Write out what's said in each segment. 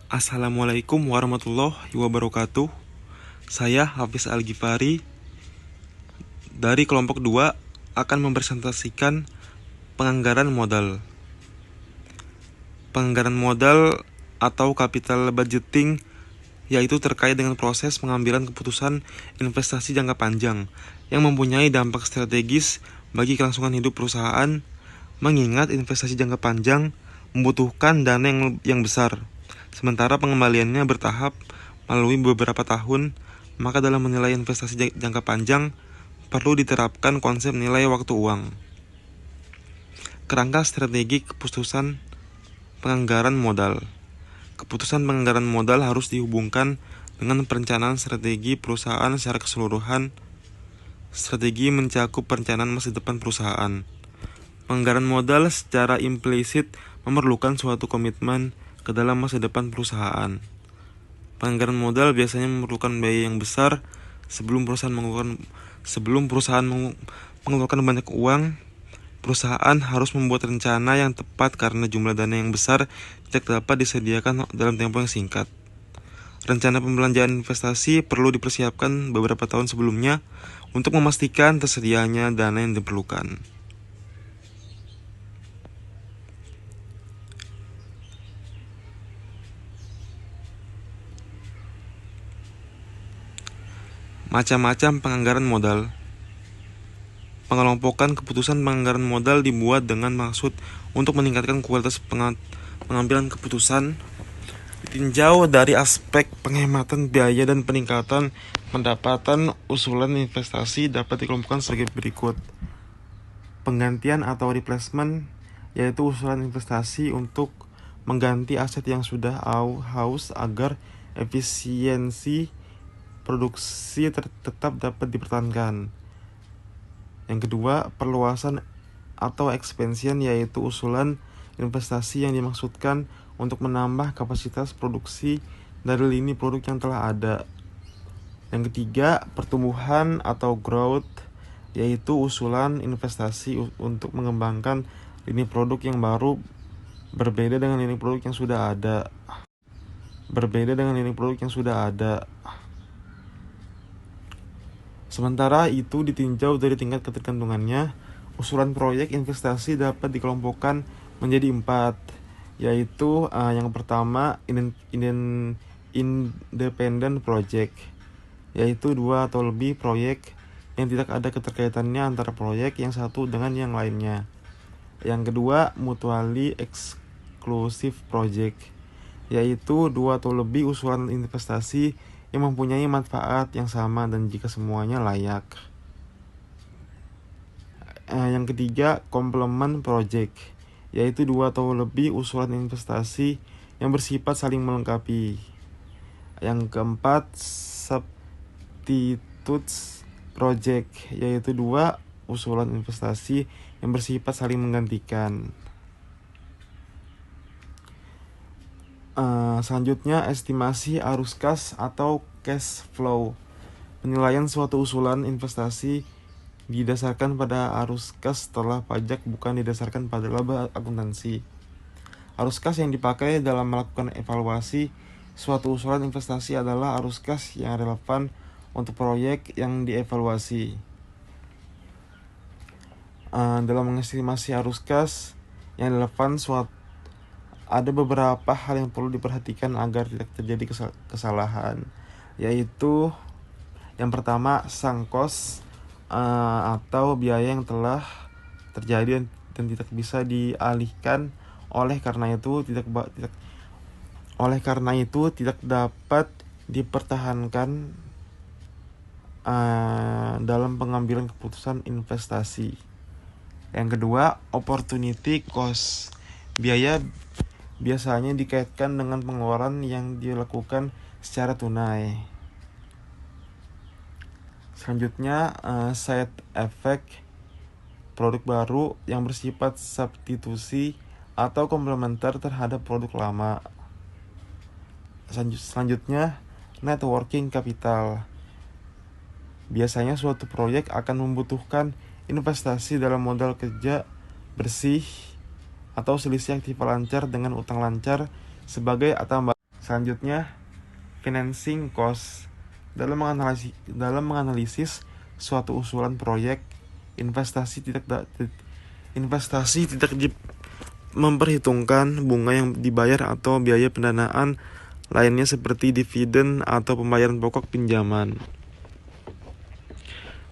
Assalamualaikum warahmatullahi wabarakatuh. Saya Hafiz Al-Ghifari dari kelompok 2 akan mempresentasikan penganggaran modal. Penganggaran modal atau capital budgeting yaitu terkait dengan proses pengambilan keputusan investasi jangka panjang yang mempunyai dampak strategis bagi kelangsungan hidup perusahaan, mengingat investasi jangka panjang membutuhkan dana yang besar, sementara pengembaliannya bertahap melalui beberapa tahun. Maka dalam menilai investasi jangka panjang perlu diterapkan konsep nilai waktu uang. Kerangka strategi keputusan penganggaran modal. Keputusan penganggaran modal harus dihubungkan dengan perencanaan strategi perusahaan secara keseluruhan. Strategi mencakup perencanaan masa depan perusahaan. Penganggaran modal secara implisit memerlukan suatu komitmen ke dalam masa depan perusahaan. Penganggaran modal biasanya memerlukan biaya yang besar sebelum perusahaan mengeluarkan banyak uang. Perusahaan harus membuat rencana yang tepat karena jumlah dana yang besar tidak dapat disediakan dalam tempo yang singkat. Rencana pembelanjaan investasi perlu dipersiapkan beberapa tahun sebelumnya untuk memastikan tersedianya dana yang diperlukan. Macam-macam penganggaran modal. Pengelompokan keputusan penganggaran modal dibuat dengan maksud untuk meningkatkan kualitas pengambilan keputusan, ditinjau dari aspek penghematan biaya dan peningkatan pendapatan. Usulan investasi dapat dikelompokkan sebagai berikut. Penggantian atau replacement, yaitu usulan investasi untuk mengganti aset yang sudah haus agar efisiensi produksi tetap dapat dipertahankan. Yang kedua, perluasan atau expansion, yaitu usulan investasi yang dimaksudkan untuk menambah kapasitas produksi dari lini produk yang telah ada. Yang ketiga, pertumbuhan atau growth, yaitu usulan investasi untuk mengembangkan lini produk yang baru berbeda dengan lini produk yang sudah ada. Sementara itu ditinjau dari tingkat ketergantungannya. Usulan proyek investasi dapat dikelompokkan menjadi 4, yaitu yang pertama independent project, yaitu 2 atau lebih proyek yang tidak ada keterkaitannya antara proyek yang satu dengan yang lainnya. Yang kedua, mutually exclusive project, yaitu 2 atau lebih usulan investasi yang mempunyai manfaat yang sama dan jika semuanya layak. Yang ketiga, complement project, yaitu 2 atau lebih usulan investasi yang bersifat saling melengkapi. Yang keempat, substitutes project, yaitu 2 usulan investasi yang bersifat saling menggantikan. Selanjutnya, estimasi arus kas atau cash flow. Penilaian suatu usulan investasi didasarkan pada arus kas setelah pajak, bukan didasarkan pada laba akuntansi. Arus kas yang dipakai dalam melakukan evaluasi suatu usulan investasi adalah arus kas yang relevan untuk proyek yang dievaluasi. Dalam mengestimasi arus kas yang relevan ada beberapa hal yang perlu diperhatikan agar tidak terjadi kesalahan, yaitu yang pertama, sunk cost atau biaya yang telah terjadi dan tidak bisa dialihkan. Oleh karena itu tidak dapat dipertahankan dalam pengambilan keputusan investasi. Yang kedua, opportunity cost. Biaya biasanya dikaitkan dengan pengeluaran yang dilakukan secara tunai. Selanjutnya, side effect, produk baru yang bersifat substitusi atau komplementer terhadap produk lama. Selanjutnya, net working capital. Biasanya suatu proyek akan membutuhkan investasi dalam modal kerja bersih atau selisih aktiva lancar dengan utang lancar sebagai tambahan. Selanjutnya, financing cost. Dalam menganalisis suatu usulan proyek, investasi tidak memperhitungkan bunga yang dibayar atau biaya pendanaan lainnya seperti dividen atau pembayaran pokok pinjaman.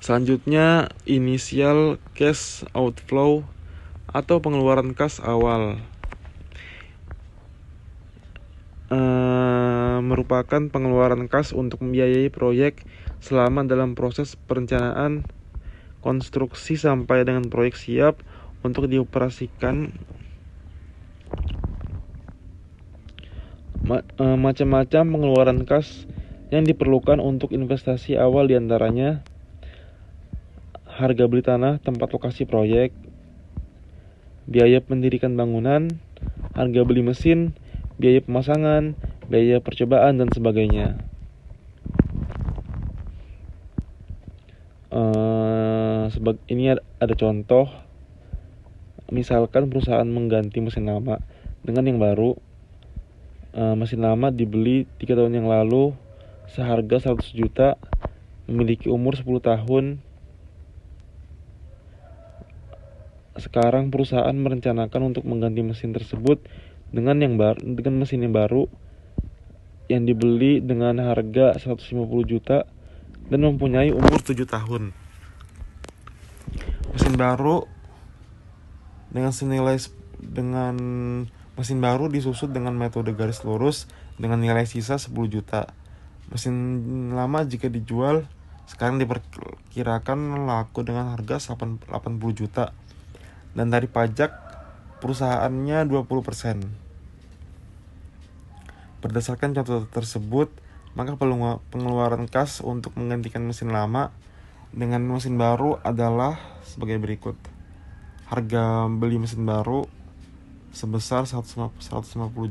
Selanjutnya, initial cash outflow atau pengeluaran kas awal. Merupakan pengeluaran kas untuk membiayai proyek selama dalam proses perencanaan konstruksi sampai dengan proyek siap untuk dioperasikan. Macam-macam pengeluaran kas yang diperlukan untuk investasi awal, diantaranya harga beli tanah tempat lokasi proyek, biaya pendirikan bangunan, harga beli mesin, biaya pemasangan, biaya percobaan, dan sebagainya. Ini ada contoh. Misalkan perusahaan mengganti mesin lama dengan yang baru. Mesin lama dibeli 3 tahun yang lalu seharga 100 juta, memiliki umur 10 tahun. Sekarang perusahaan merencanakan untuk mengganti mesin tersebut dengan mesin yang baru yang dibeli dengan harga 150 juta dan mempunyai umur 7 tahun. Mesin baru mesin baru disusut dengan metode garis lurus dengan nilai sisa 10 juta. Mesin lama jika dijual sekarang diperkirakan laku dengan harga 80 juta. Dan dari pajak perusahaannya 20%. Berdasarkan contoh tersebut, maka pengeluaran kas untuk menggantikan mesin lama dengan mesin baru adalah sebagai berikut. Harga beli mesin baru sebesar 150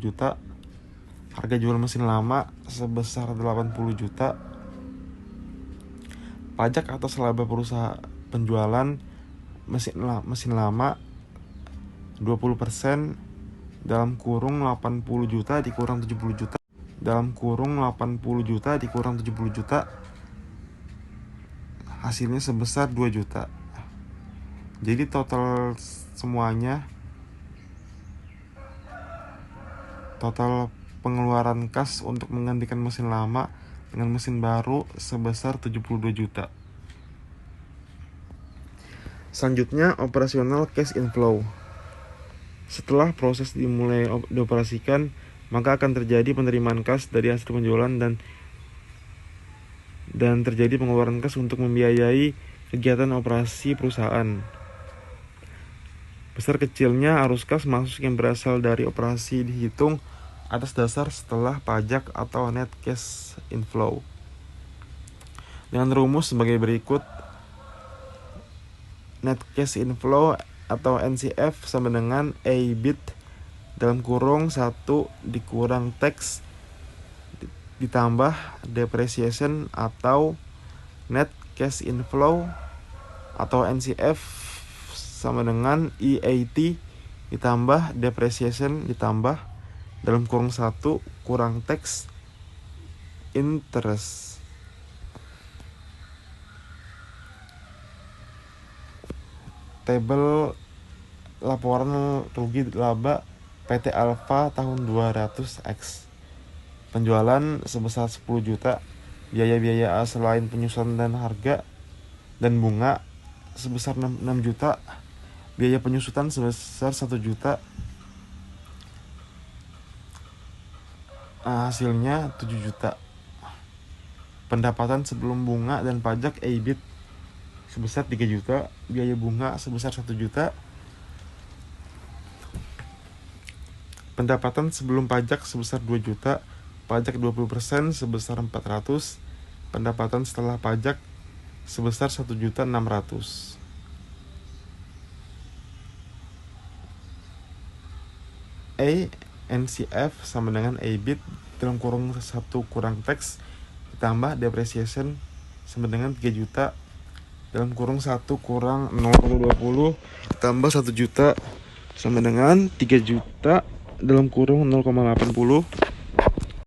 juta. Harga jual mesin lama sebesar 80 juta. Pajak atas laba perusahaan penjualan mesin lama 20% dalam kurung 80 juta dikurang 70 juta. Dalam kurung 80 juta dikurang 70 juta. Hasilnya sebesar 2 juta. Jadi total pengeluaran kas untuk menggantikan mesin lama dengan mesin baru sebesar 72 juta. Selanjutnya, operasional cash inflow. Setelah proses dimulai dioperasikan, maka akan terjadi penerimaan kas dari hasil penjualan dan terjadi pengeluaran kas untuk membiayai kegiatan operasi perusahaan. Besar kecilnya arus kas masuk yang berasal dari operasi dihitung atas dasar setelah pajak atau net cash inflow. Dengan rumus sebagai berikut. Net cash inflow atau NCF sama dengan EBIT dalam kurung 1 dikurang tax ditambah depreciation, atau net cash inflow atau NCF sama dengan EAT ditambah depreciation ditambah dalam kurung 1 kurang tax interest. Tabel laporan rugi laba PT Alfa tahun 200X. Penjualan sebesar 10 juta, biaya-biaya selain penyusunan dan harga dan bunga sebesar 6 juta, biaya penyusutan sebesar 1 juta. Hasilnya 7 juta. Pendapatan sebelum bunga dan pajak EBIT sebesar 3 juta, biaya bunga sebesar 1 juta. Pendapatan sebelum pajak sebesar 2 juta, pajak 20% sebesar 400, pendapatan setelah pajak sebesar 1.600.000. NCF sama dengan EBIT dalam kurung 1 kurang tax ditambah depreciation sama dengan 3 juta dalam kurung 1 kurang 0,20 tambah 1 juta sama dengan 3 juta dalam kurung 0,80